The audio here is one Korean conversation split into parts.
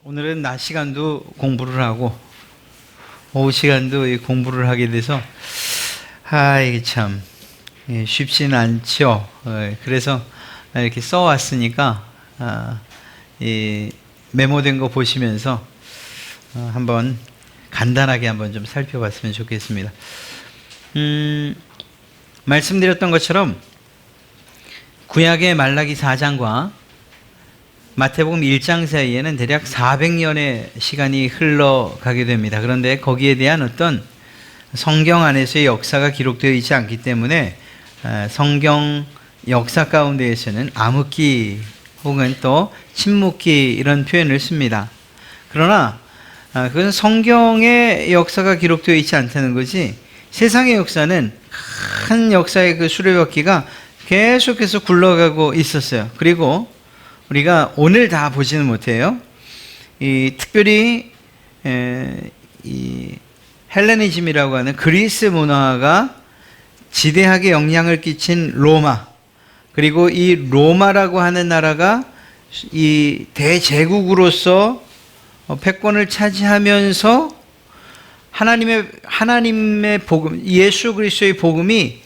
오늘은 낮 시간도 공부를 하고 오후 시간도 공부를 하게 돼서 이게 참 쉽지는 않죠. 그래서 이렇게 써왔으니까 메모된 거 보시면서 한번 간단하게 한번 좀 살펴봤으면 좋겠습니다. 말씀드렸던 것처럼 구약의 말라기 4장과 마태복음 1장 사이에는 대략 400년의 시간이 흘러가게 됩니다. 그런데 거기에 대한 어떤 성경 안에서의 역사가 기록되어 있지 않기 때문에 성경 역사 가운데에서는 암흑기 혹은 또 침묵기 이런 표현을 씁니다. 그러나 그건 성경의 역사가 기록되어 있지 않다는 거지, 세상의 역사는 큰 역사의 그 수레바퀴가 계속해서 굴러가고 있었어요. 그리고 우리가 오늘 다 보지는 못해요. 특별히 이 헬레니즘이라고 하는 그리스 문화가 지대하게 영향을 끼친 로마, 그리고 이 로마라고 하는 나라가 이 대제국으로서 패권을 차지하면서 하나님의 복음, 예수 그리스도의 복음이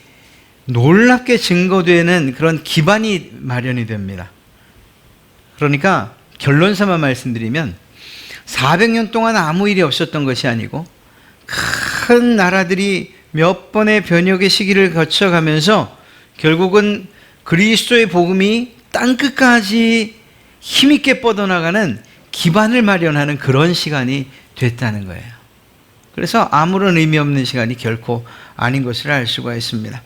놀랍게 증거되는 그런 기반이 마련이 됩니다. 그러니까 결론사만 말씀드리면 400년 동안 아무 일이 없었던 것이 아니고 큰 나라들이 몇 번의 변혁의 시기를 거쳐가면서 결국은 그리스도의 복음이 땅끝까지 힘있게 뻗어나가는 기반을 마련하는 그런 시간이 됐다는 거예요. 그래서 아무런 의미 없는 시간이 결코 아닌 것을 알 수가 있습니다.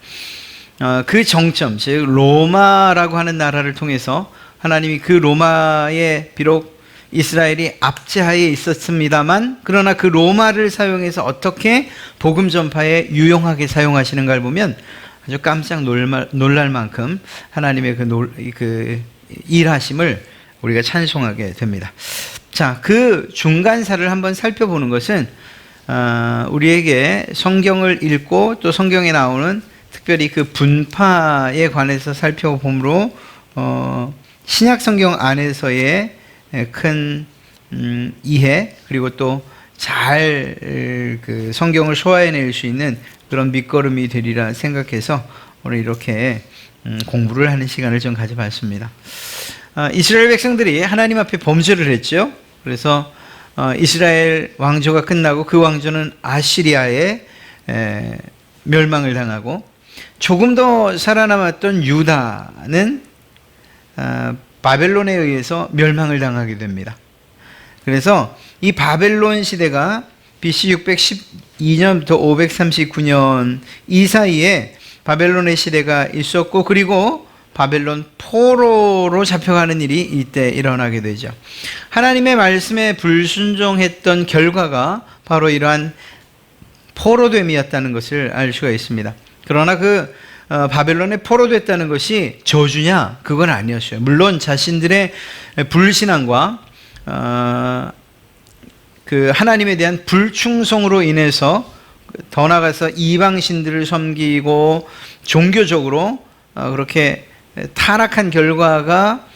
그 정점, 즉 로마라고 하는 나라를 통해서 하나님이 그 로마에 비록 이스라엘이 압제하에 있었습니다만, 그러나 그 로마를 사용해서 어떻게 복음 전파에 유용하게 사용하시는가를 보면 아주 깜짝 놀랄 만큼 하나님의 그 일하심을 우리가 찬송하게 됩니다. 자, 그 중간사를 한번 살펴보는 것은 우리에게 성경을 읽고 또 성경에 나오는 특별히 그 분파에 관해서 살펴봄으로 신약 성경 안에서의 큰 이해, 그리고 또 잘 그 성경을 소화해낼 수 있는 그런 밑거름이 되리라 생각해서 오늘 이렇게 공부를 하는 시간을 좀 가져봤습니다. 이스라엘 백성들이 하나님 앞에 범죄를 했죠. 그래서 이스라엘 왕조가 끝나고 그 왕조는 아시리아에 멸망을 당하고, 조금 더 살아남았던 유다는 바벨론에 의해서 멸망을 당하게 됩니다. 그래서 이 바벨론 시대가 BC 612년부터 539년 이 사이에 바벨론의 시대가 있었고, 그리고 바벨론 포로로 잡혀가는 일이 이때 일어나게 되죠. 하나님의 말씀에 불순종했던 결과가 바로 이러한 포로됨이었다는 것을 알 수가 있습니다. 그러나 그 바벨론에 포로됐다는 것이 저주냐? 그건 아니었어요. 물론 자신들의 불신앙과 그 하나님에 대한 불충성으로 인해서 더 나아가서 이방신들을 섬기고 종교적으로 그렇게 타락한 결과가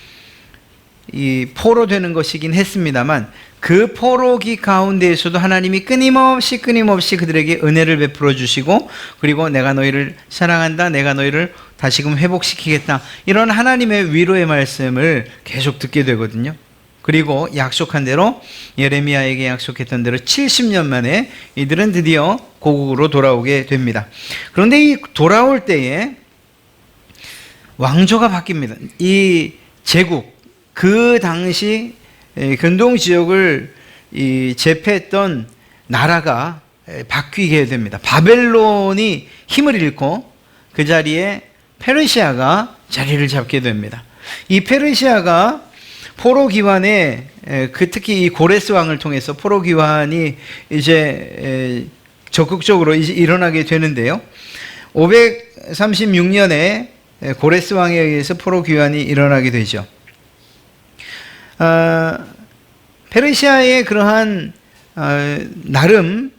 이 포로되는 것이긴 했습니다만, 그 포로기 가운데에서도 하나님이 끊임없이 그들에게 은혜를 베풀어 주시고, 그리고 내가 너희를 사랑한다, 내가 너희를 다시금 회복시키겠다, 이런 하나님의 위로의 말씀을 계속 듣게 되거든요. 그리고 약속한 대로, 예레미야에게 약속했던 대로 70년 만에 이들은 드디어 고국으로 돌아오게 됩니다. 그런데 이 돌아올 때에 왕조가 바뀝니다. 이 제국, 그 당시 근동 지역을 제패했던 나라가 바뀌게 됩니다. 바벨론이 힘을 잃고 그 자리에 페르시아가 자리를 잡게 됩니다. 이 페르시아가 포로 기환에 특히 이 고레스 왕을 통해서 포로 기환이 이제 적극적으로 이제 일어나게 되는데요. 536년에 고레스 왕에 의해서 포로 귀환이 일어나게 되죠. 페르시아의 그러한 나름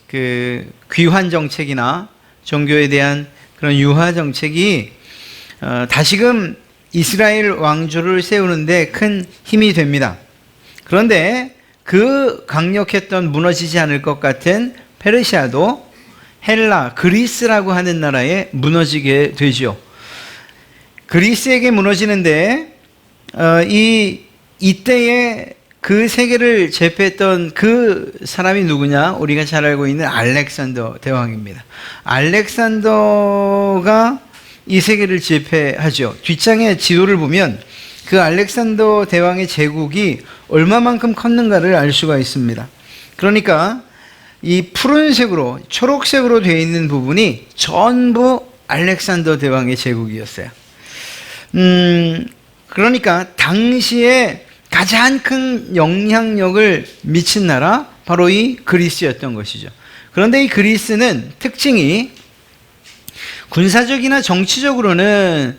그 귀환 정책이나 종교에 대한 그런 유화 정책이 다시금 이스라엘 왕조를 세우는데 큰 힘이 됩니다. 그런데 그 강력했던 무너지지 않을 것 같은 페르시아도 헬라, 그리스라고 하는 나라에 무너지게 되죠. 그리스에게 무너지는데 이때에 그 세계를 제패했던 그 사람이 누구냐? 우리가 잘 알고 있는 알렉산더 대왕입니다. 알렉산더가 이 세계를 제패하죠. 뒷장에 지도를 보면 그 알렉산더 대왕의 제국이 얼마만큼 컸는가를 알 수가 있습니다. 그러니까 이 푸른색으로 초록색으로 되어 있는 부분이 전부 알렉산더 대왕의 제국이었어요. 그러니까 당시에 가장 큰 영향력을 미친 나라 바로 이 그리스였던 것이죠. 그런데 이 그리스는 특징이 군사적이나 정치적으로는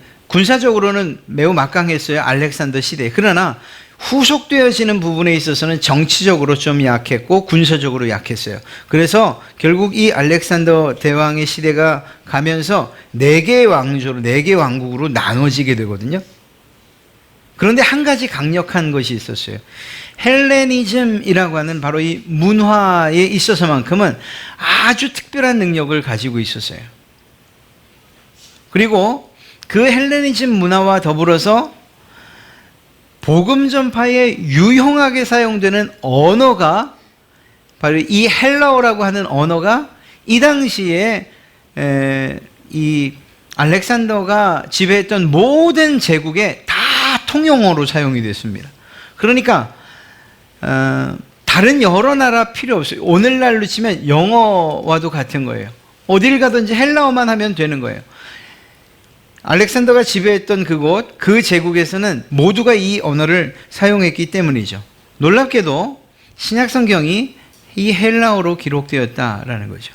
매우 막강했어요. 알렉산더 시대에. 그러나 후속되어지는 부분에 있어서는 정치적으로 좀 약했고 군사적으로 약했어요. 그래서 결국 이 알렉산더 대왕의 시대가 가면서 4개의 왕조로 4개 왕국으로 나눠지게 되거든요. 그런데 한 가지 강력한 것이 있었어요. 헬레니즘이라고 하는 바로 이 문화에 있어서만큼은 아주 특별한 능력을 가지고 있었어요. 그리고 그 헬레니즘 문화와 더불어서 복음 전파에 유용하게 사용되는 언어가 바로 이 헬라어라고 하는 언어가 이 당시에 이 알렉산더가 지배했던 모든 제국에 다 통용어로 사용이 됐습니다. 그러니까 다른 여러 나라 필요 없어요. 오늘날로 치면 영어와도 같은 거예요. 어딜 가든지 헬라어만 하면 되는 거예요. 알렉산더가 지배했던 그곳, 그 제국에서는 모두가 이 언어를 사용했기 때문이죠. 놀랍게도 신약 성경이 이 헬라어로 기록되었다라는 거죠.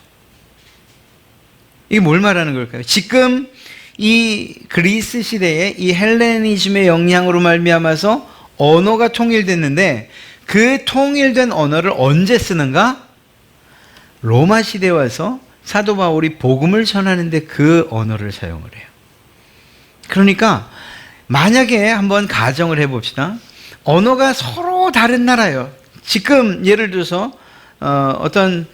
이게 뭘 말하는 걸까요? 지금 이 그리스 시대에 이 헬레니즘의 영향으로 말미암아서 언어가 통일됐는데 그 통일된 언어를 언제 쓰는가? 로마 시대에 와서 사도 바울이 복음을 전하는데 그 언어를 사용을 해요. 그러니까 만약에 한번 가정을 해봅시다. 언어가 서로 다른 나라예요. 지금 예를 들어서 어떤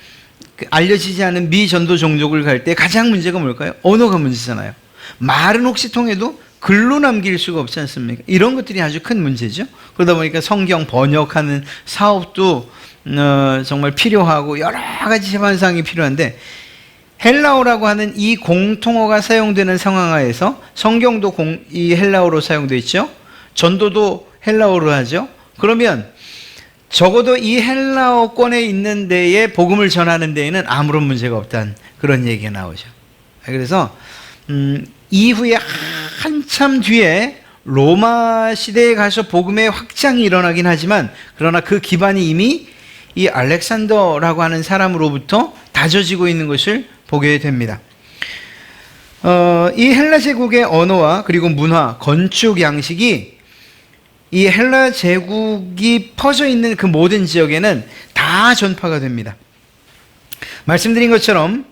알려지지 않은 미전도 종족을 갈 때 가장 문제가 뭘까요? 언어가 문제잖아요. 말은 혹시 통해도 글로 남길 수가 없지 않습니까? 이런 것들이 아주 큰 문제죠. 그러다 보니까 성경 번역하는 사업도 정말 필요하고 여러 가지 제반상이 필요한데 헬라어라고 하는 이 공통어가 사용되는 상황 하에서 성경도 이 헬라어로 사용되어 있죠. 전도도 헬라어로 하죠. 그러면 적어도 이 헬라어권에 있는 데에 복음을 전하는 데에는 아무런 문제가 없다는 그런 얘기가 나오죠. 그래서 이후에 한참 뒤에 로마 시대에 가서 복음의 확장이 일어나긴 하지만 그러나 그 기반이 이미 이 알렉산더라고 하는 사람으로부터 다져지고 있는 것을 보게 됩니다. 이 헬라 제국의 언어와 그리고 문화, 건축 양식이 이 헬라 제국이 퍼져 있는 그 모든 지역에는 다 전파가 됩니다. 말씀드린 것처럼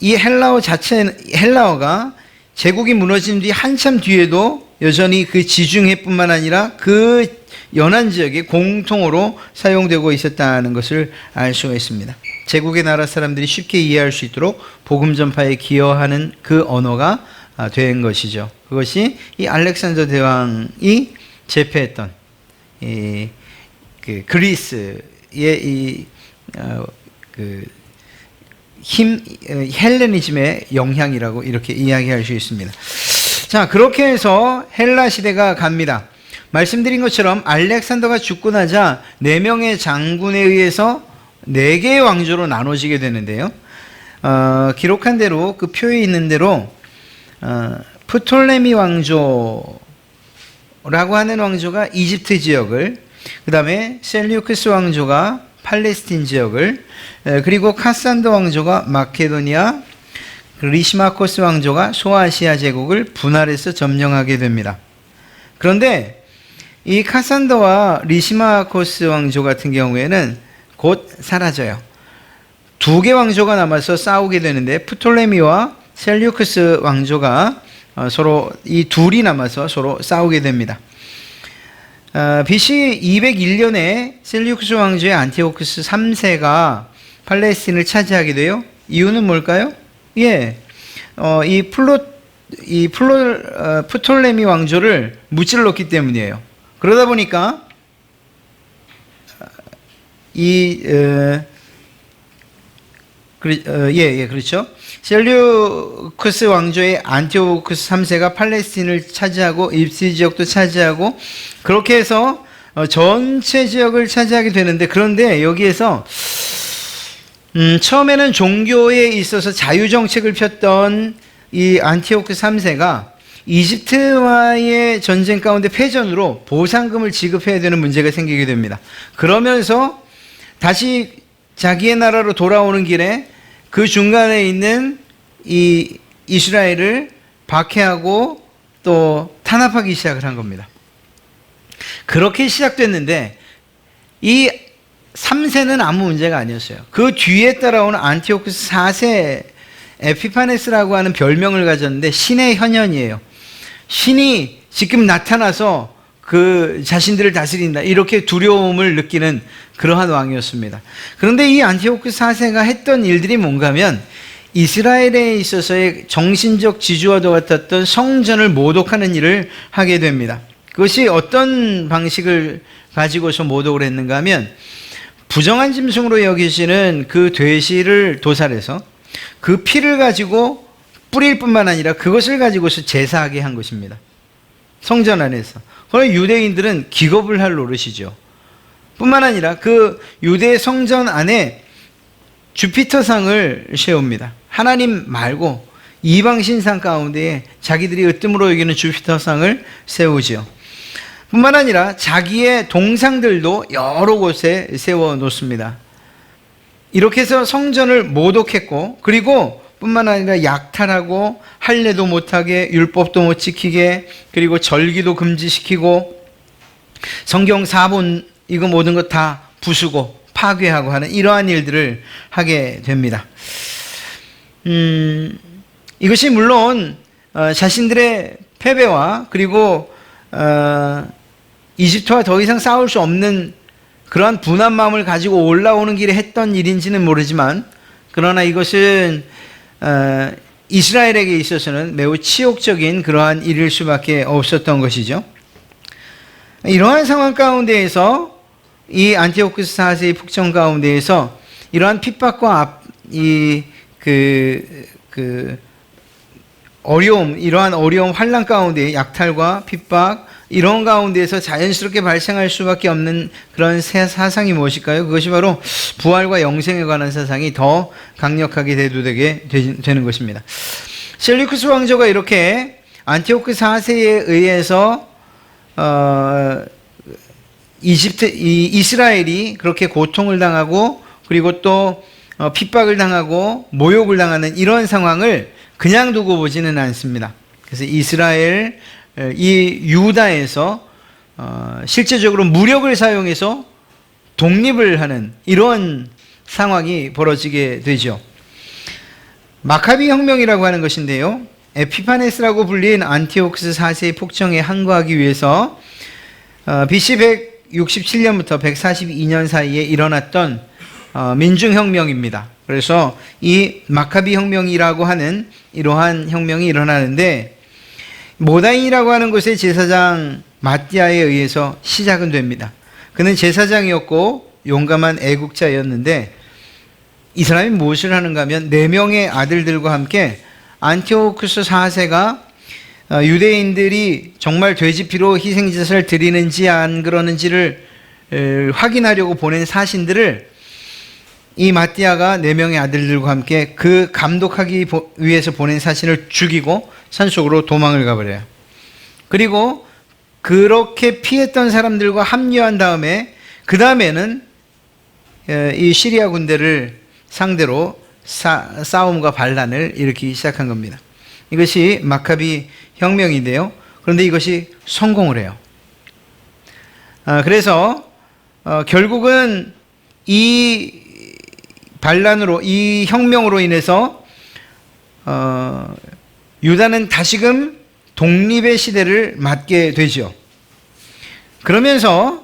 이 헬라어가 제국이 무너진 뒤 한참 뒤에도 여전히 그 지중해뿐만 아니라 그 연안 지역에 공통어로 사용되고 있었다는 것을 알 수가 있습니다. 제국의 나라 사람들이 쉽게 이해할 수 있도록 복음 전파에 기여하는 그 언어가 된 것이죠. 그것이 이 알렉산더 대왕이 제패했던 그 그리스의 헬레니즘의 영향이라고 이렇게 이야기할 수 있습니다. 자, 그렇게 해서 헬라 시대가 갑니다. 말씀드린 것처럼 알렉산더가 죽고 나자 4명의 장군에 의해서 4개의 왕조로 나눠지게 되는데요. 기록한 대로 그 표에 있는 대로 프톨레미 왕조라고 하는 왕조가 이집트 지역을, 그 다음에 셀류크스 왕조가 팔레스틴 지역을, 그리고 카산더 왕조가 마케도니아, 리시마코스 왕조가 소아시아 제국을 분할해서 점령하게 됩니다. 그런데 이 카산더와 리시마코스 왕조 같은 경우에는 곧 사라져요. 2개 왕조가 남아서 싸우게 되는데 프톨레미와 셀류크스 왕조가 서로 이 둘이 남아서 서로 싸우게 됩니다. BC 201년에 셀류크스 왕조의 안티오쿠스 3세가 팔레스틴을 차지하게 돼요. 이유는 뭘까요? 프톨레미 왕조를 무찔렀기 때문이에요. 그러다 보니까 그렇죠. 셀류크스 왕조의 안티오쿠스 3세가 팔레스틴을 차지하고 입시 지역도 차지하고 그렇게 해서 전체 지역을 차지하게 되는데, 그런데 여기에서 처음에는 종교에 있어서 자유정책을 폈던 이 안티오쿠스 3세가 이집트와의 전쟁 가운데 패전으로 보상금을 지급해야 되는 문제가 생기게 됩니다. 그러면서 다시 자기의 나라로 돌아오는 길에 그 중간에 있는 이 이스라엘을 박해하고 또 탄압하기 시작을 한 겁니다. 그렇게 시작됐는데 이 3세는 아무 문제가 아니었어요. 그 뒤에 따라오는 안티오쿠스 4세 에피파네스라고 하는 별명을 가졌는데 신의 현현이에요. 신이 지금 나타나서 그 자신들을 다스린다, 이렇게 두려움을 느끼는 그러한 왕이었습니다. 그런데 이 안티오쿠스 4세가 했던 일들이 뭔가 하면 이스라엘에 있어서의 정신적 지주와도 같았던 성전을 모독하는 일을 하게 됩니다. 그것이 어떤 방식을 가지고서 모독을 했는가 하면 부정한 짐승으로 여기시는 그 돼지를 도살해서 그 피를 가지고 뿌릴 뿐만 아니라 그것을 가지고서 제사하게 한 것입니다. 성전 안에서. 그러나 유대인들은 기겁을 할 노릇이죠. 뿐만 아니라 그 유대 성전 안에 주피터상을 세웁니다. 하나님 말고 이방 신상 가운데에 자기들이 으뜸으로 여기는 주피터상을 세우지요. 뿐만 아니라 자기의 동상들도 여러 곳에 세워 놓습니다. 이렇게 해서 성전을 모독했고, 그리고 뿐만 아니라 약탈하고 할례도 못하게, 율법도 못 지키게, 그리고 절기도 금지시키고 성경 사본 이거 모든 것 다 부수고 파괴하고 하는 이러한 일들을 하게 됩니다. 이것이 물론 자신들의 패배와 그리고 이집트와 더 이상 싸울 수 없는 그러한 분한 마음을 가지고 올라오는 길에 했던 일인지는 모르지만, 그러나 이것은 이스라엘에게 있어서는 매우 치욕적인 그러한 일일 수밖에 없었던 것이죠. 이러한 상황 가운데에서 이 안티오쿠스 4세의 북정 가운데에서 이러한 핍박과 이러한 어려움, 환난 가운데 약탈과 핍박, 이런 가운데에서 자연스럽게 발생할 수밖에 없는 그런 새 사상이 무엇일까요? 그것이 바로 부활과 영생에 관한 사상이 더 강력하게 대두되게 되는 것입니다. 셀류크스 왕조가 이렇게 안티오쿠스 4세에 의해서 이스라엘이 그렇게 고통을 당하고 그리고 또 핍박을 당하고 모욕을 당하는 이런 상황을 그냥 두고 보지는 않습니다. 그래서 이스라엘, 이 유다에서 실제적으로 무력을 사용해서 독립을 하는 이런 상황이 벌어지게 되죠. 마카비 혁명이라고 하는 것인데요, 에피파네스라고 불린 안티오쿠스 4세의 폭정에 항거하기 위해서 BC 167년부터 142년 사이에 일어났던 민중혁명입니다. 그래서 이 마카비 혁명이라고 하는 이러한 혁명이 일어나는데, 모다인이라고 하는 곳의 제사장 마띠아에 의해서 시작은 됩니다. 그는 제사장이었고 용감한 애국자였는데, 이 사람이 무엇을 하는가 하면 4명의 아들들과 함께 안티오쿠스 4세가 유대인들이 정말 돼지피로 희생제사를 드리는지 안 그러는지를 확인하려고 보낸 사신들을 이 마띠아가 4명의 아들들과 함께 그 감독하기 위해서 보낸 사신을 죽이고 산속으로 도망을 가버려요. 그리고 그렇게 피했던 사람들과 합류한 다음에 그 다음에는 이 시리아 군대를 상대로 싸움과 반란을 일으키기 시작한 겁니다. 이것이 마카비 혁명인데요. 그런데 이것이 성공을 해요. 그래서 결국은 이 반란으로, 이 혁명으로 인해서 유다는 다시금 독립의 시대를 맞게 되죠. 그러면서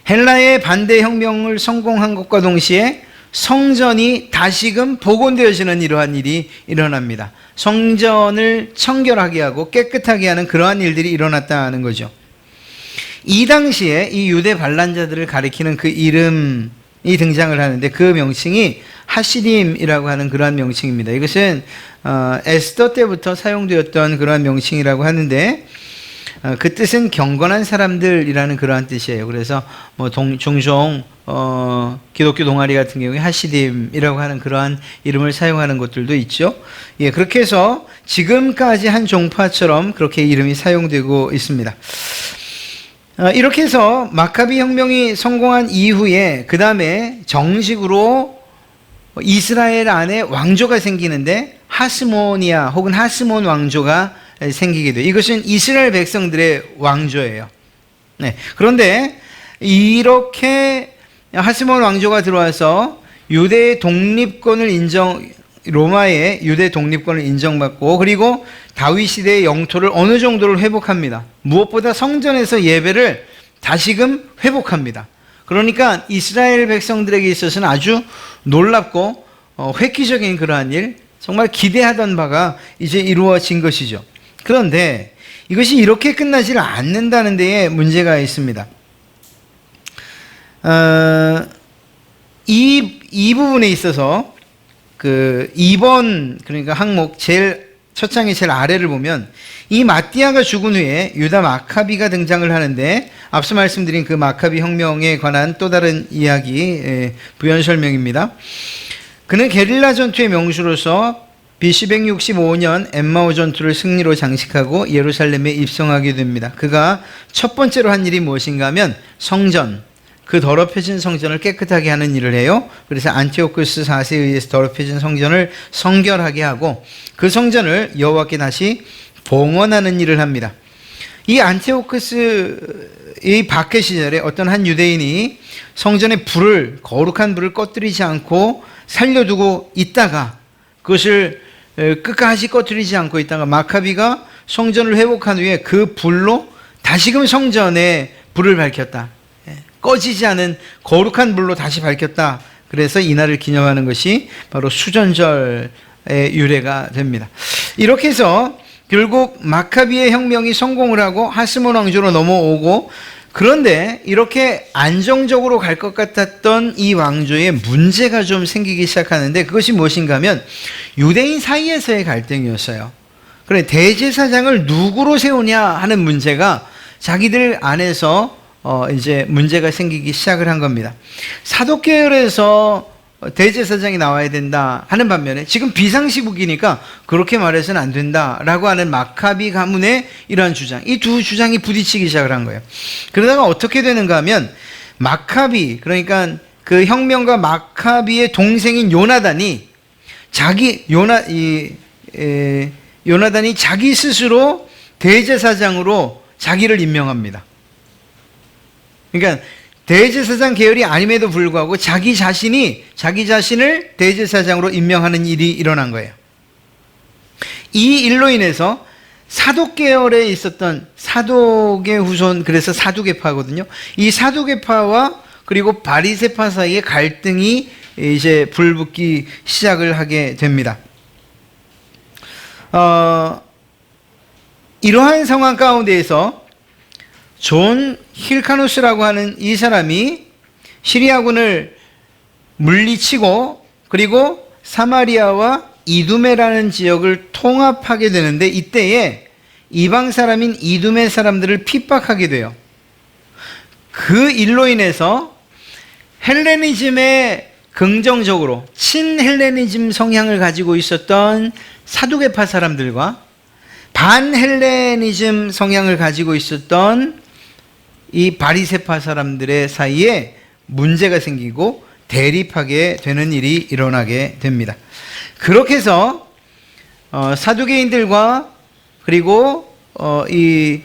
헬라의 반대 혁명을 성공한 것과 동시에 성전이 다시금 복원되어지는 이러한 일이 일어납니다. 성전을 청결하게 하고 깨끗하게 하는 그러한 일들이 일어났다는 거죠. 이 당시에 이 유대 반란자들을 가리키는 그 이름이 등장을 하는데 그 명칭이 하시딤이라고 하는 그러한 명칭입니다. 이것은 에스더 때부터 사용되었던 그러한 명칭이라고 하는데 그 뜻은 경건한 사람들이라는 그러한 뜻이에요. 그래서 뭐 종종 기독교 동아리 같은 경우에 하시딤이라고 하는 그러한 이름을 사용하는 것들도 있죠. 예, 그렇게 해서 지금까지 한 종파처럼 그렇게 이름이 사용되고 있습니다. 이렇게 해서 마카비 혁명이 성공한 이후에 그 다음에 정식으로 이스라엘 안에 왕조가 생기는데 하스모니아 혹은 하스몬 왕조가 생기게 돼요. 이것은 이스라엘 백성들의 왕조예요. 네. 그런데 이렇게 하스몬 왕조가 들어와서 유대의 독립권을 로마의 유대 독립권을 인정받고 그리고 다윗 시대의 영토를 어느 정도를 회복합니다. 무엇보다 성전에서 예배를 다시금 회복합니다. 그러니까 이스라엘 백성들에게 있어서는 아주 놀랍고 획기적인 그러한 일, 정말 기대하던 바가 이제 이루어진 것이죠. 그런데 이것이 이렇게 끝나지를 않는다는 데에 문제가 있습니다. 이 부분에 있어서 그 2번 그러니까 항목 첫 장의 제일 아래를 보면 이 마띠아가 죽은 후에 유다 마카비가 등장을 하는데 앞서 말씀드린 그 마카비 혁명에 관한 또 다른 이야기 부연 설명입니다. 그는 게릴라 전투의 명수로서 BC 165년 엠마오 전투를 승리로 장식하고 예루살렘에 입성하게 됩니다. 그가 첫 번째로 한 일이 무엇인가 하면 성전, 그 더럽혀진 성전을 깨끗하게 하는 일을 해요. 그래서 안티오쿠스 4세에 의해서 더럽혀진 성전을 성결하게 하고 그 성전을 여호와께 다시 봉헌하는 일을 합니다. 이 안티오쿠스의 박해 시절에 어떤 한 유대인이 성전의 거룩한 불을 꺼뜨리지 않고 살려두고 있다가 그것을 끝까지 꺼뜨리지 않고 있다가 마카비가 성전을 회복한 후에 그 불로 다시금 성전에 불을 밝혔다. 꺼지지 않은 거룩한 불로 다시 밝혔다. 그래서 이날을 기념하는 것이 바로 수전절의 유래가 됩니다. 이렇게 해서 결국 마카비의 혁명이 성공을 하고 하스몬 왕조로 넘어오고 그런데 이렇게 안정적으로 갈 것 같았던 이 왕조에 문제가 좀 생기기 시작하는데 그것이 무엇인가 하면 유대인 사이에서의 갈등이었어요. 그래 대제사장을 누구로 세우냐 하는 문제가 자기들 안에서 이제 문제가 생기기 시작을 한 겁니다. 사독계열에서 대제사장이 나와야 된다 하는 반면에 지금 비상시국이니까 그렇게 말해서는 안 된다라고 하는 마카비 가문의 이러한 주장, 이 두 주장이 부딪히기 시작을 한 거예요. 그러다가 어떻게 되는가 하면 마카비, 그러니까 그 혁명가 마카비의 동생인 요나단이 요나단이 자기 스스로 대제사장으로 자기를 임명합니다. 그러니까 대제사장 계열이 아님에도 불구하고 자기 자신을 대제사장으로 임명하는 일이 일어난 거예요. 이 일로 인해서 사독 계열에 있었던 사독의 후손, 그래서 사두개파거든요. 이 사두개파와 그리고 바리새파 사이의 갈등이 이제 불붙기 시작을 하게 됩니다. 이러한 상황 가운데에서 존 힐카누스라고 하는 이 사람이 시리아군을 물리치고 그리고 사마리아와 이두메라는 지역을 통합하게 되는데 이때에 이방 사람인 이두메 사람들을 핍박하게 돼요. 그 일로 인해서 헬레니즘에 긍정적으로 친헬레니즘 성향을 가지고 있었던 사두개파 사람들과 반헬레니즘 성향을 가지고 있었던 이 바리새파 사람들의 사이에 문제가 생기고 대립하게 되는 일이 일어나게 됩니다. 그렇게 해서 사두개인들과 그리고 이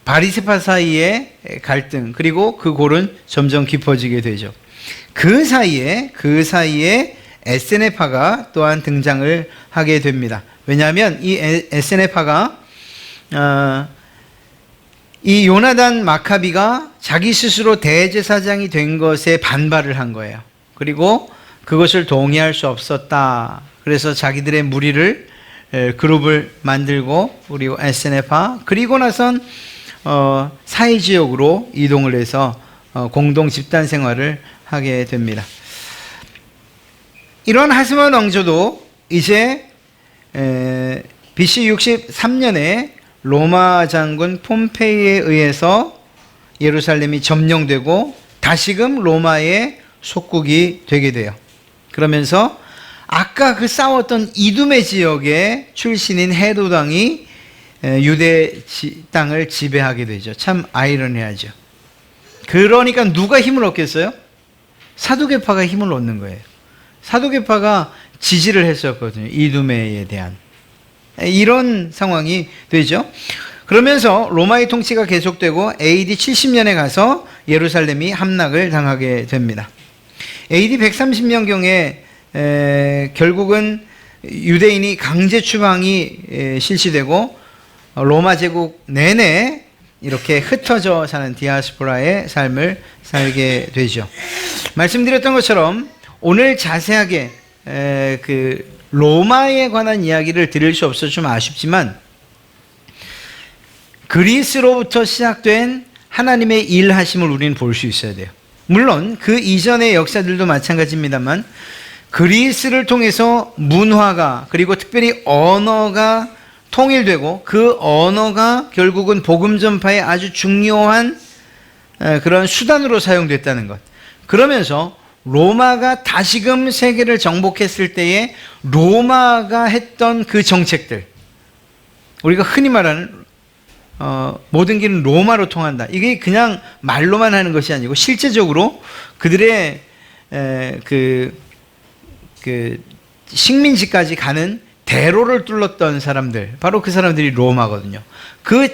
바리새파 사이의 갈등 그리고 그 골은 점점 깊어지게 되죠. 그 사이에 에세네파가 또한 등장을 하게 됩니다. 왜냐하면 이 에세네파가 이 요나단 마카비가 자기 스스로 대제사장이 된 것에 반발을 한 거예요. 그리고 그것을 동의할 수 없었다. 그래서 자기들의 무리를 그룹을 만들고 그리고 SNF파 그리고 나선 사회지역으로 이동을 해서 공동 집단 생활을 하게 됩니다. 이런 하스몬 왕조도 이제 BC 63년에 로마 장군 폼페이에 의해서 예루살렘이 점령되고 다시금 로마의 속국이 되게 돼요. 그러면서 아까 그 싸웠던 이두메 지역의 출신인 헤롯 왕이 유대 땅을 지배하게 되죠. 참 아이러니하죠. 그러니까 누가 힘을 얻겠어요? 사두개파가 힘을 얻는 거예요. 사두개파가 지지를 했었거든요. 이두메에 대한. 이런 상황이 되죠. 그러면서 로마의 통치가 계속되고 AD 70년에 가서 예루살렘이 함락을 당하게 됩니다. AD 130년경에 결국은 유대인이 강제 추방이 실시되고 로마 제국 내내 이렇게 흩어져 사는 디아스포라의 삶을 살게 되죠. 말씀드렸던 것처럼 오늘 자세하게 그 로마에 관한 이야기를 드릴 수 없어서 좀 아쉽지만 그리스로부터 시작된 하나님의 일하심을 우리는 볼 수 있어야 돼요. 물론 그 이전의 역사들도 마찬가지입니다만 그리스를 통해서 문화가 그리고 특별히 언어가 통일되고 그 언어가 결국은 복음 전파에 아주 중요한 그런 수단으로 사용됐다는 것. 그러면서 로마가 다시금 세계를 정복했을 때에 로마가 했던 그 정책들, 우리가 흔히 말하는 모든 길은 로마로 통한다. 이게 그냥 말로만 하는 것이 아니고 실제적으로 그들의 그 식민지까지 가는 대로를 뚫었던 사람들, 바로 그 사람들이 로마거든요. 그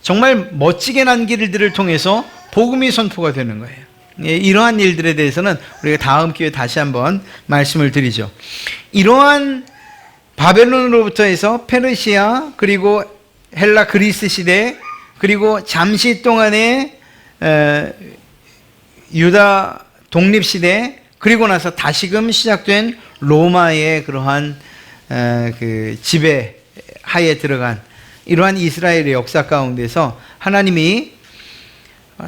정말 멋지게 난 길들을 통해서 복음이 선포가 되는 거예요. 이러한 일들에 대해서는 우리가 다음 기회에 다시 한번 말씀을 드리죠. 이러한 바벨론으로부터 해서 페르시아 그리고 헬라 그리스 시대 그리고 잠시 동안의 유다 독립 시대 그리고 나서 다시금 시작된 로마의 그러한 그 지배 하에 들어간 이러한 이스라엘의 역사 가운데서 하나님이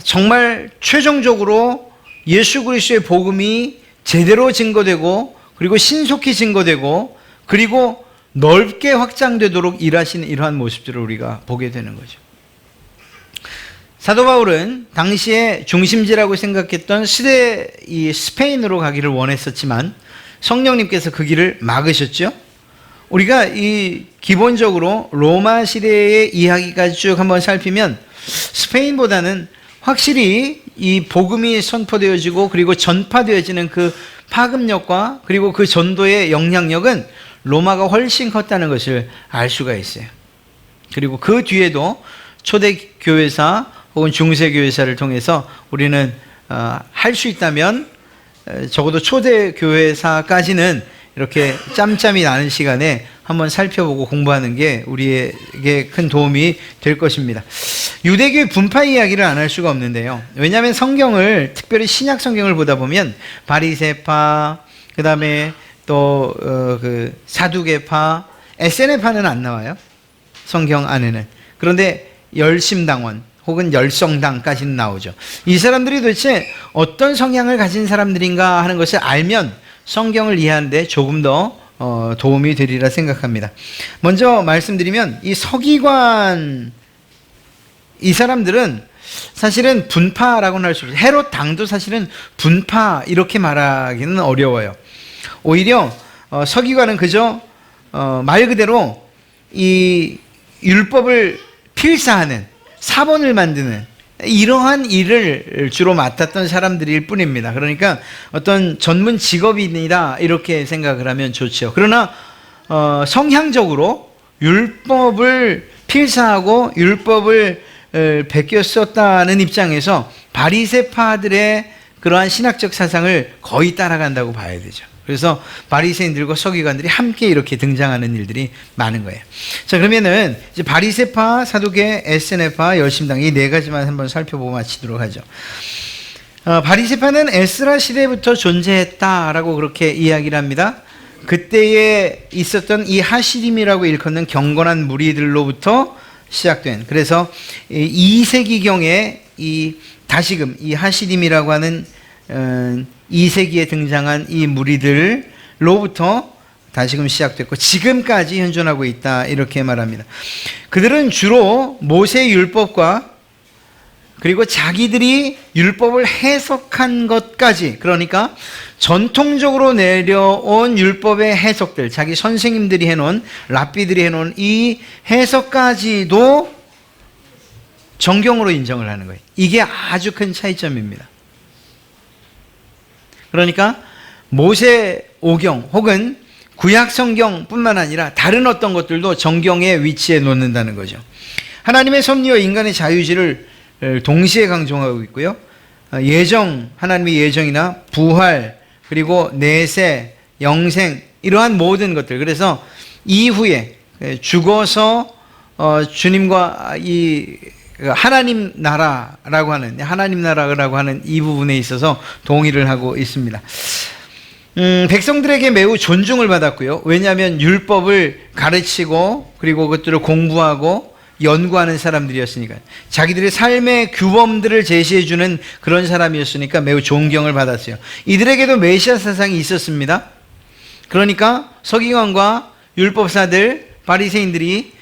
정말 최종적으로 예수 그리스도의 복음이 제대로 증거되고 그리고 신속히 증거되고 그리고 넓게 확장되도록 일하시는 이러한 모습들을 우리가 보게 되는 거죠. 사도 바울은 당시에 중심지라고 생각했던 이 스페인으로 가기를 원했었지만 성령님께서 그 길을 막으셨죠. 우리가 이 기본적으로 로마 시대의 이야기까지 쭉 한번 살피면 스페인보다는 확실히 이 복음이 선포되어지고 그리고 전파되어지는 그 파급력과 그리고 그 전도의 영향력은 로마가 훨씬 컸다는 것을 알 수가 있어요. 그리고 그 뒤에도 초대 교회사 혹은 중세 교회사를 통해서 우리는 할 수 있다면 적어도 초대 교회사까지는 이렇게 짬짬이 나는 시간에 한번 살펴보고 공부하는 게 우리에게 큰 도움이 될 것입니다. 유대교의 분파 이야기를 안 할 수가 없는데요. 왜냐하면 성경을 특별히 신약 성경을 보다 보면 바리새파 그 다음에 또 그 사두개파 SNF파는 안 나와요. 성경 안에는. 그런데 열심당원 혹은 열성당까지는 나오죠. 이 사람들이 도대체 어떤 성향을 가진 사람들인가 하는 것을 알면 성경을 이해하는데 조금 더 도움이 되리라 생각합니다. 먼저 말씀드리면 이 서기관 이 사람들은 사실은 분파라고는 할 수 없어요. 헤롯 당도 사실은 분파 이렇게 말하기는 어려워요. 오히려 서기관은 그저 말 그대로 이 율법을 필사하는 사본을 만드는 이러한 일을 주로 맡았던 사람들일 뿐입니다. 그러니까 어떤 전문 직업인이다 이렇게 생각을 하면 좋죠. 그러나 성향적으로 율법을 필사하고 율법을 베껴 썼다는 입장에서 바리새파들의 그러한 신학적 사상을 거의 따라간다고 봐야 되죠. 그래서 바리새인들과 서기관들이 함께 이렇게 등장하는 일들이 많은 거예요. 자, 그러면은 이제 바리새파, 사두개, 에스네파, 열심당 이 네 가지만 한번 살펴보고 마치도록 하죠. 바리새파는 에스라 시대부터 존재했다라고 그렇게 이야기를 합니다. 그때에 있었던 이 하시림이라고 일컫는 경건한 무리들로부터 시작된, 그래서 2세기경에 이 다시금 이 하시림이라고 하는 2세기에 등장한 이 무리들로부터 다시금 시작됐고 지금까지 현존하고 있다 이렇게 말합니다. 그들은 주로 모세 율법과 그리고 자기들이 율법을 해석한 것까지, 그러니까 전통적으로 내려온 율법의 해석들, 자기 선생님들이 해놓은, 랍비들이 해놓은 이 해석까지도 정경으로 인정을 하는 거예요. 이게 아주 큰 차이점입니다. 그러니까 모세 오경 혹은 구약 성경뿐만 아니라 다른 어떤 것들도 정경에 위치해 놓는다는 거죠. 하나님의 섭리와 인간의 자유의지를 동시에 강조하고 있고요. 예정, 하나님의 예정이나 부활, 그리고 내세, 영생, 이러한 모든 것들. 그래서 이후에 죽어서 주님과 이 하나님 나라라고 하는 이 부분에 있어서 동의를 하고 있습니다. 백성들에게 매우 존중을 받았고요. 왜냐하면 율법을 가르치고 그리고 그것들을 공부하고 연구하는 사람들이었으니까, 자기들의 삶의 규범들을 제시해주는 그런 사람이었으니까 매우 존경을 받았어요. 이들에게도 메시아 사상이 있었습니다. 그러니까 서기관과 율법사들, 바리새인들이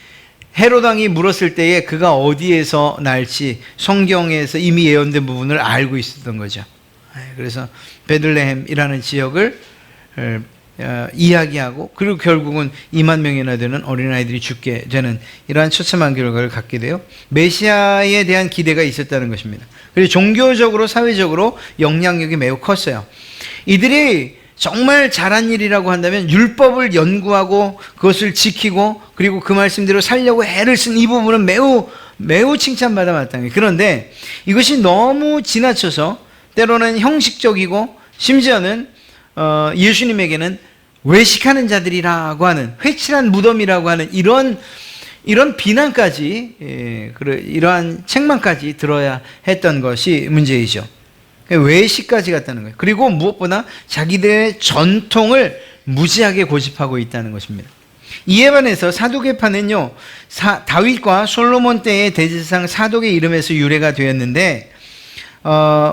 헤롯 왕이 물었을 때에 그가 어디에서 날지 성경에서 이미 예언된 부분을 알고 있었던 거죠. 그래서 베들레헴이라는 지역을 이야기하고, 그리고 결국은 2만 명이나 되는 어린아이들이 죽게 되는 이러한 처참한 결과를 갖게 돼요. 메시아에 대한 기대가 있었다는 것입니다. 그리고 종교적으로, 사회적으로 영향력이 매우 컸어요. 이들이 정말 잘한 일이라고 한다면 율법을 연구하고 그것을 지키고 그리고 그 말씀대로 살려고 애를 쓴 이 부분은 매우 칭찬받아 마땅해요. 그런데 이것이 너무 지나쳐서 때로는 형식적이고 심지어는 예수님에게는 외식하는 자들이라고 하는, 회칠한 무덤이라고 하는 이런 비난까지, 이러한 책망까지 들어야 했던 것이 문제이죠. 외식까지 갔다는 거예요. 그리고 무엇보다 자기들의 전통을 무지하게 고집하고 있다는 것입니다. 이에 반해서 사두개파는요, 다윗과 솔로몬 때의 대제사장 사독의 이름에서 유래가 되었는데,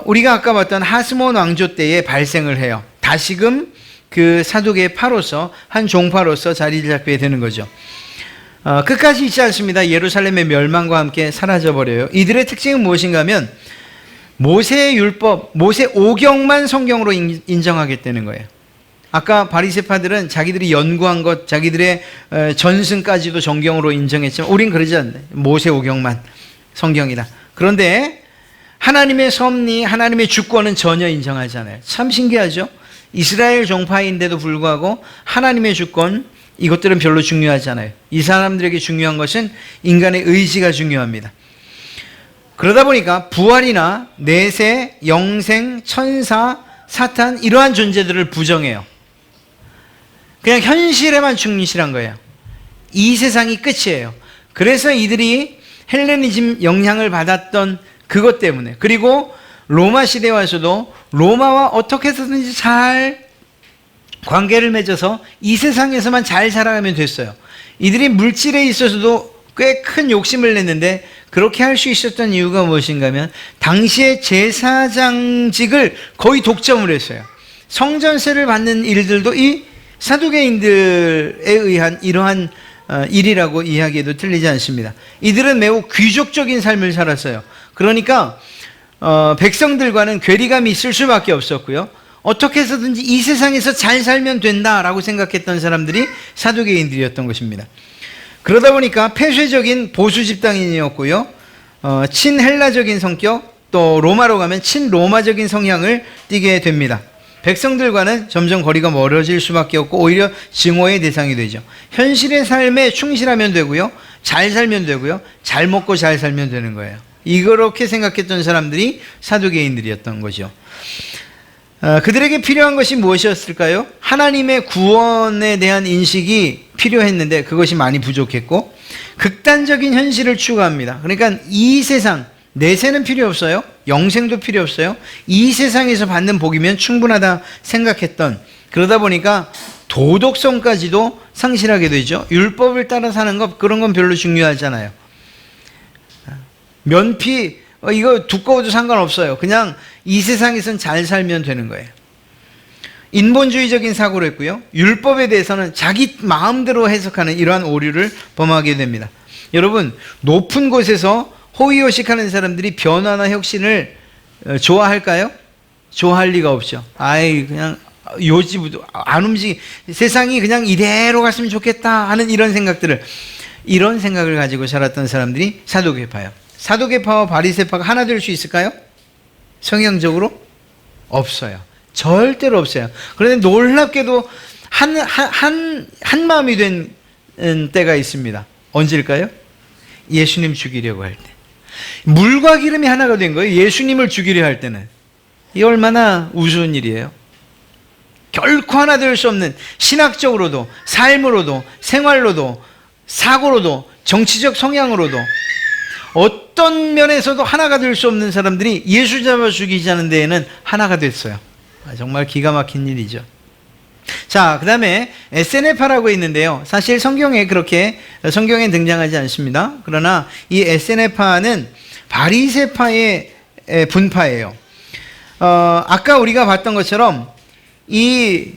우리가 아까 봤던 하스몬 왕조 때에 발생을 해요. 다시금 그 사두개파로서, 한 종파로서 자리를 잡게 되는 거죠. 끝까지 있지 않습니다. 예루살렘의 멸망과 함께 사라져버려요. 이들의 특징은 무엇인가 하면 모세의 율법, 모세 오경만 성경으로 인정하겠다는 거예요. 아까 바리새파들은 자기들이 연구한 것, 자기들의 전승까지도 정경으로 인정했지만 우린 그러지 않는다. 모세 오경만 성경이다. 그런데 하나님의 섭리, 하나님의 주권은 전혀 인정하지 않아요. 참 신기하죠? 이스라엘 종파인데도 불구하고 하나님의 주권, 이것들은 별로 중요하지 않아요. 이 사람들에게 중요한 것은 인간의 의지가 중요합니다. 그러다 보니까 부활이나 내세, 영생, 천사, 사탄 이러한 존재들을 부정해요. 그냥 현실에만 충실한 거예요. 이 세상이 끝이에요. 그래서 이들이 헬레니즘 영향을 받았던 그것 때문에, 그리고 로마 시대에 와서도 로마와 어떻게 해서든지 잘 관계를 맺어서 이 세상에서만 잘 살아가면 됐어요. 이들이 물질에 있어서도 꽤 큰 욕심을 냈는데 그렇게 할 수 있었던 이유가 무엇인가 하면 당시의 제사장직을 거의 독점을 했어요. 성전세를 받는 일들도 이 사두개인들에 의한 이러한 일이라고 이야기해도 틀리지 않습니다. 이들은 매우 귀족적인 삶을 살았어요. 그러니까 백성들과는 괴리감이 있을 수밖에 없었고요. 어떻게 해서든지 이 세상에서 잘 살면 된다라고 생각했던 사람들이 사두개인들이었던 것입니다. 그러다 보니까 폐쇄적인 보수 집단인이었고요. 친헬라적인 성격, 또 로마로 가면 친로마적인 성향을 띠게 됩니다. 백성들과는 점점 거리가 멀어질 수밖에 없고 오히려 증오의 대상이 되죠. 현실의 삶에 충실하면 되고요. 잘 살면 되고요. 잘 먹고 잘 살면 되는 거예요. 이렇게 생각했던 사람들이 사두개인들이었던 거죠. 그들에게 필요한 것이 무엇이었을까요? 하나님의 구원에 대한 인식이 필요했는데 그것이 많이 부족했고, 극단적인 현실을 추구합니다. 그러니까 이 세상, 내세는 필요 없어요. 영생도 필요 없어요. 이 세상에서 받는 복이면 충분하다 생각했던, 그러다 보니까 도덕성까지도 상실하게 되죠. 율법을 따라 사는 것, 그런 건 별로 중요하잖아요. 면피 이거 두꺼워도 상관없어요. 그냥 이 세상에선 잘 살면 되는 거예요. 인본주의적인 사고를 했고요. 율법에 대해서는 자기 마음대로 해석하는 이러한 오류를 범하게 됩니다. 여러분, 높은 곳에서 호의호식하는 사람들이 변화나 혁신을 좋아할까요? 좋아할 리가 없죠. 그냥 요지부도 안 움직이, 세상이 그냥 이대로 갔으면 좋겠다 하는 이런 생각을 가지고 살았던 사람들이 사두개파예요. 사두개파와 바리새파가 하나 될 수 있을까요? 성경적으로 없어요. 절대로 없어요. 그런데 놀랍게도 한 마음이 된 때가 있습니다. 언제일까요? 예수님 죽이려고 할 때. 물과 기름이 하나가 된 거예요. 예수님을 죽이려 할 때는. 이 얼마나 우스운 일이에요. 결코 하나 될 수 없는, 신학적으로도 삶으로도 생활로도 사고로도 정치적 성향으로도 어떤 면에서도 하나가 될 수 없는 사람들이 예수 잡아 죽이자는 데에는 하나가 됐어요. 정말 기가 막힌 일이죠. 자, 그 다음에 에세네파라고 있는데요. 사실 성경에 등장하지 않습니다. 그러나 이 에세네파는 바리새파의 분파예요. 아까 우리가 봤던 것처럼 이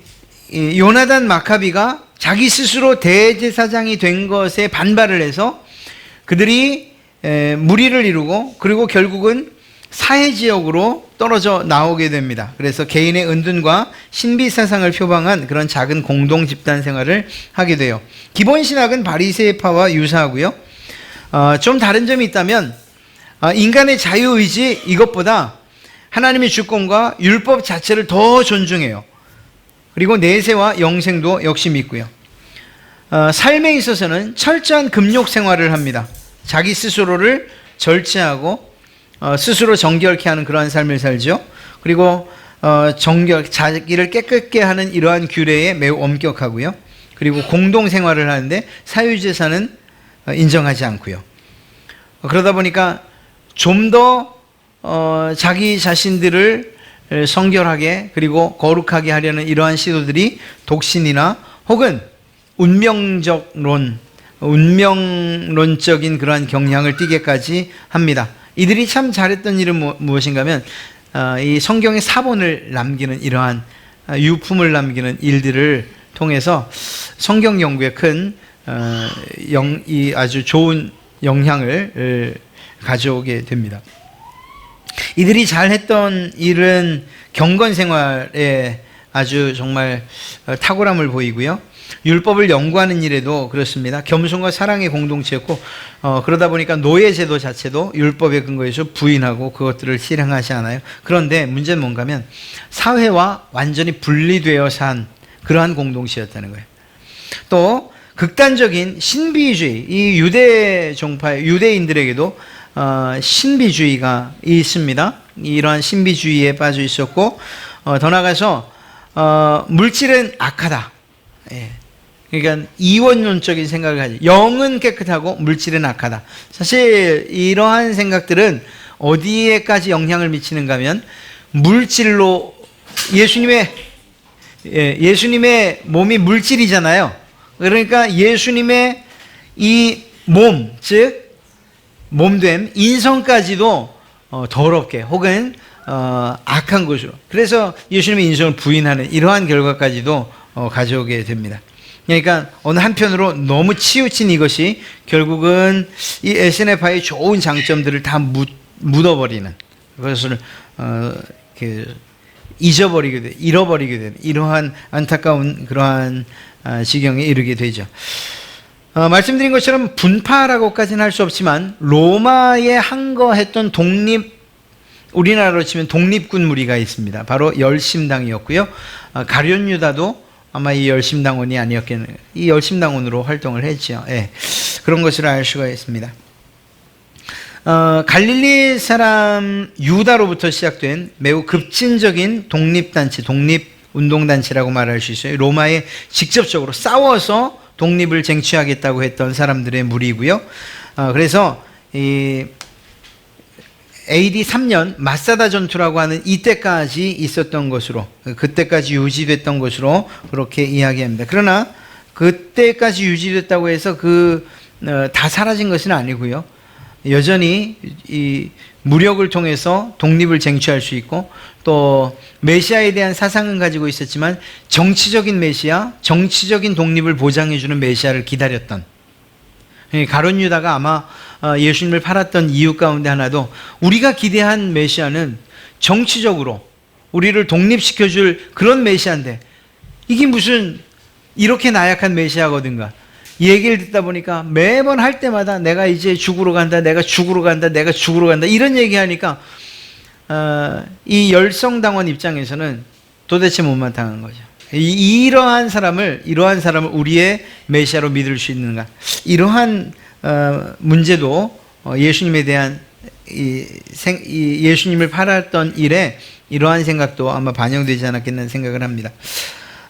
요나단 마카비가 자기 스스로 대제사장이 된 것에 반발을 해서 그들이 무리를 이루고, 그리고 결국은 사해지역으로 떨어져 나오게 됩니다. 그래서 개인의 은둔과 신비사상을 표방한 그런 작은 공동 집단 생활을 하게 돼요. 기본 신학은 바리새파와 유사하고요. 좀 다른 점이 있다면, 인간의 자유의지, 이것보다 하나님의 주권과 율법 자체를 더 존중해요. 그리고 내세와 영생도 역시 믿고요. 삶에 있어서는 철저한 금욕 생활을 합니다. 자기 스스로를 절제하고 스스로 정결케 하는 그러한 삶을 살죠. 그리고 자기를 깨끗게 하는 이러한 규례에 매우 엄격하고요. 그리고 공동생활을 하는데 사유재산은 인정하지 않고요. 그러다 보니까 좀 더 자기 자신들을 성결하게 그리고 거룩하게 하려는 이러한 시도들이 독신이나 혹은 운명론적인 그러한 경향을 띠게까지 합니다. 이들이 참 잘했던 일은 무엇인가 하면 이 성경의 사본을 남기는, 이러한 유품을 남기는 일들을 통해서 성경 연구에 큰 아주 좋은 영향을 가져오게 됩니다. 이들이 잘했던 일은 경건 생활에 아주 정말 탁월함을 보이고요. 율법을 연구하는 일에도 그렇습니다. 겸손과 사랑의 공동체였고, 그러다 보니까 노예제도 자체도 율법에 근거해서 부인하고 그것들을 실행하지 않아요. 그런데 문제는 뭔가 하면 사회와 완전히 분리되어 산 그러한 공동체였다는 거예요. 또 극단적인 신비주의, 이 유대 종파의 유대인들에게도 신비주의가 있습니다. 이러한 신비주의에 빠져 있었고, 더 나아가서 물질은 악하다. 그러니까 이원론적인 생각을 가지고, 영은 깨끗하고 물질은 악하다. 사실 이러한 생각들은 어디에까지 영향을 미치는가 하면, 물질로 예수님의 몸이 물질이잖아요. 그러니까 예수님의 이 몸, 즉 몸됨, 인성까지도 더럽게 혹은 악한 것으로, 그래서 예수님의 인성을 부인하는 이러한 결과까지도 가져오게 됩니다. 그러니까 어느 한편으로 너무 치우친 이것이 결국은 이 에세네파의 좋은 장점들을 다 묻어버리는, 그것을 잃어버리게 되는 이러한 안타까운 그러한 지경에 이르게 되죠. 말씀드린 것처럼 분파라고까지는 할 수 없지만 로마에 항거했던 우리나라로 치면 독립군 무리가 있습니다. 바로 열심당이었고요. 가룟 유다도 아마 이 열심당원이 아니었겠네요. 이 열심당원으로 활동을 했죠. 그런 것을 알 수가 있습니다. 갈릴리 사람 유다로부터 시작된 매우 급진적인 독립단체, 독립운동단체라고 말할 수 있어요. 로마에 직접적으로 싸워서 독립을 쟁취하겠다고 했던 사람들의 무리이고요. 그래서 이 AD 3년 마사다 전투라고 하는 이때까지 있었던 것으로, 그때까지 유지됐던 것으로 그렇게 이야기합니다. 그러나 그때까지 유지됐다고 해서 다 사라진 것은 아니고요. 여전히 이 무력을 통해서 독립을 쟁취할 수 있고, 또 메시아에 대한 사상은 가지고 있었지만 정치적인 메시아, 정치적인 독립을 보장해주는 메시아를 기다렸던, 가룟 유다가 아마 예수님을 팔았던 이유 가운데 하나도 우리가 기대한 메시아는 정치적으로 우리를 독립시켜줄 그런 메시아인데 이게 무슨 이렇게 나약한 메시아거든가. 이 얘기를 듣다 보니까 매번 할 때마다 내가 이제 죽으러 간다, 내가 죽으러 간다, 내가 죽으러 간다 이런 얘기하니까 이 열성당원 입장에서는 도대체 못마땅한 거죠. 이러한 사람을 우리의 메시아로 믿을 수 있는가? 이러한 문제도 예수님에 대한 예수님을 팔았던 일에 이러한 생각도 아마 반영되지 않았겠나 생각을 합니다.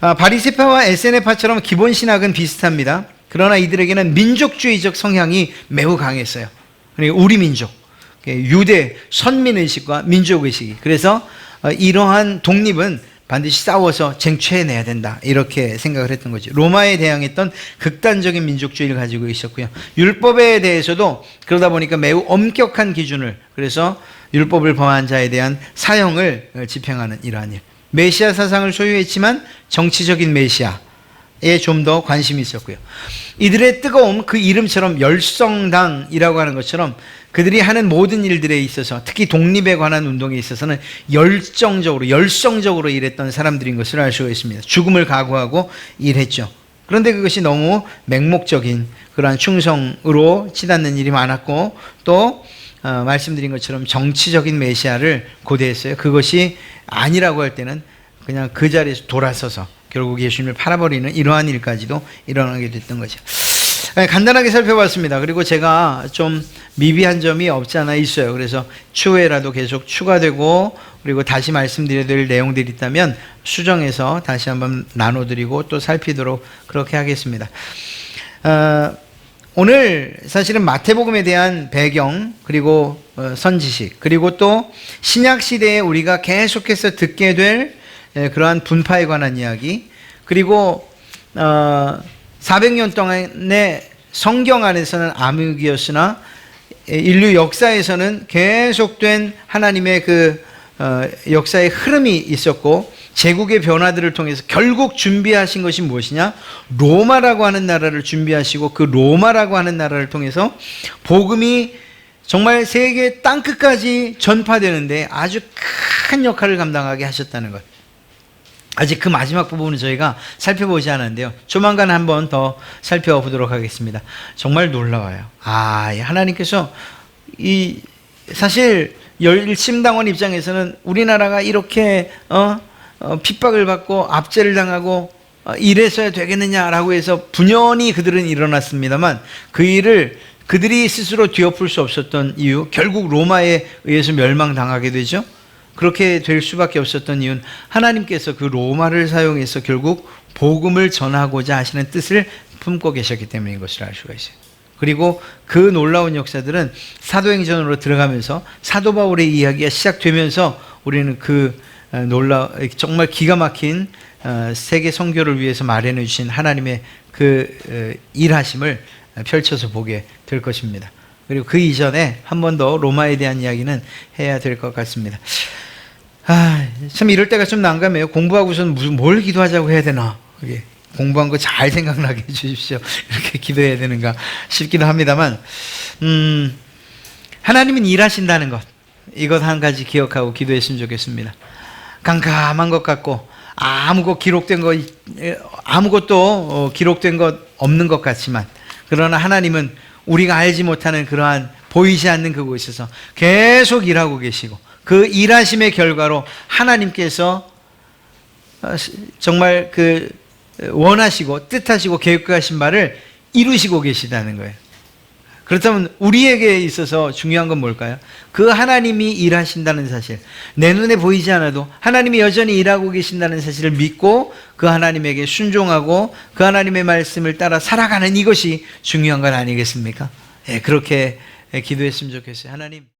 바리새파와 에세네파처럼 기본 신학은 비슷합니다. 그러나 이들에게는 민족주의적 성향이 매우 강했어요. 그러니까 우리 민족, 유대 선민의식과 민족의식이. 그래서 이러한 독립은 반드시 싸워서 쟁취해내야 된다, 이렇게 생각을 했던 거죠. 로마에 대항했던 극단적인 민족주의를 가지고 있었고요. 율법에 대해서도 그러다 보니까 매우 엄격한 기준을, 그래서 율법을 범한 자에 대한 사형을 집행하는 이러한 일. 메시아 사상을 소유했지만 정치적인 메시아에 좀 더 관심이 있었고요. 이들의 뜨거움, 그 이름처럼 열성당이라고 하는 것처럼 그들이 하는 모든 일들에 있어서, 특히 독립에 관한 운동에 있어서는 열성적으로 일했던 사람들인 것을 알 수가 있습니다. 죽음을 각오하고 일했죠. 그런데 그것이 너무 맹목적인 그러한 충성으로 치닫는 일이 많았고, 또 말씀드린 것처럼 정치적인 메시아를 고대했어요. 그것이 아니라고 할 때는 그냥 그 자리에서 돌아서서 결국 예수님을 팔아버리는 이러한 일까지도 일어나게 됐던 거죠. 간단하게 살펴봤습니다. 그리고 제가 좀 미비한 점이 없지 않아 있어요. 그래서 추후에라도 계속 추가되고, 그리고 다시 말씀드려야 될 내용들이 있다면 수정해서 다시 한번 나눠드리고 또 살피도록 그렇게 하겠습니다. 오늘 사실은 마태복음에 대한 배경, 그리고 선지식, 그리고 또 신약시대에 우리가 계속해서 듣게 될 그러한 분파에 관한 이야기, 그리고 400년 동안의 성경 안에서는 암흑이었으나 인류 역사에서는 계속된 하나님의 그 역사의 흐름이 있었고, 제국의 변화들을 통해서 결국 준비하신 것이 무엇이냐? 로마라고 하는 나라를 준비하시고, 그 로마라고 하는 나라를 통해서 복음이 정말 세계 땅끝까지 전파되는데 아주 큰 역할을 감당하게 하셨다는 것. 아직 그 마지막 부분은 저희가 살펴보지 않았는데요. 조만간 한 번 더 살펴보도록 하겠습니다. 정말 놀라워요. 하나님께서 사실 열심당원 입장에서는 우리나라가 이렇게 핍박을 받고 압제를 당하고 이래서야 되겠느냐라고 해서 분연히 그들은 일어났습니다만, 그 일을 그들이 스스로 뒤엎을 수 없었던 이유, 결국 로마에 의해서 멸망당하게 되죠. 그렇게 될 수밖에 없었던 이유는 하나님께서 그 로마를 사용해서 결국 복음을 전하고자 하시는 뜻을 품고 계셨기 때문인 것을 알 수가 있어요. 그리고 그 놀라운 역사들은 사도행전으로 들어가면서 사도 바울의 이야기가 시작되면서 우리는 그 정말 기가 막힌 세계 선교를 위해서 마련해 주신 하나님의 그 일하심을 펼쳐서 보게 될 것입니다. 그리고 그 이전에 한 번 더 로마에 대한 이야기는 해야 될 것 같습니다. 참 이럴 때가 좀 난감해요. 공부하고서는 뭘 기도하자고 해야 되나? 공부한 거 잘 생각나게 해주십시오. 이렇게 기도해야 되는가 싶기도 합니다만, 하나님은 일하신다는 것, 이것 한 가지 기억하고 기도했으면 좋겠습니다. 깜깜한 것 같고 아무것도 기록된 것 없는 것 같지만, 그러나 하나님은 우리가 알지 못하는 그러한 보이지 않는 그곳에서 계속 일하고 계시고, 그 일하심의 결과로 하나님께서 정말 원하시고 뜻하시고 계획하신 바를 이루시고 계시다는 거예요. 그렇다면 우리에게 있어서 중요한 건 뭘까요? 그 하나님이 일하신다는 사실, 내 눈에 보이지 않아도 하나님이 여전히 일하고 계신다는 사실을 믿고 그 하나님에게 순종하고 그 하나님의 말씀을 따라 살아가는 이것이 중요한 건 아니겠습니까? 예, 그렇게 기도했으면 좋겠어요. 하나님.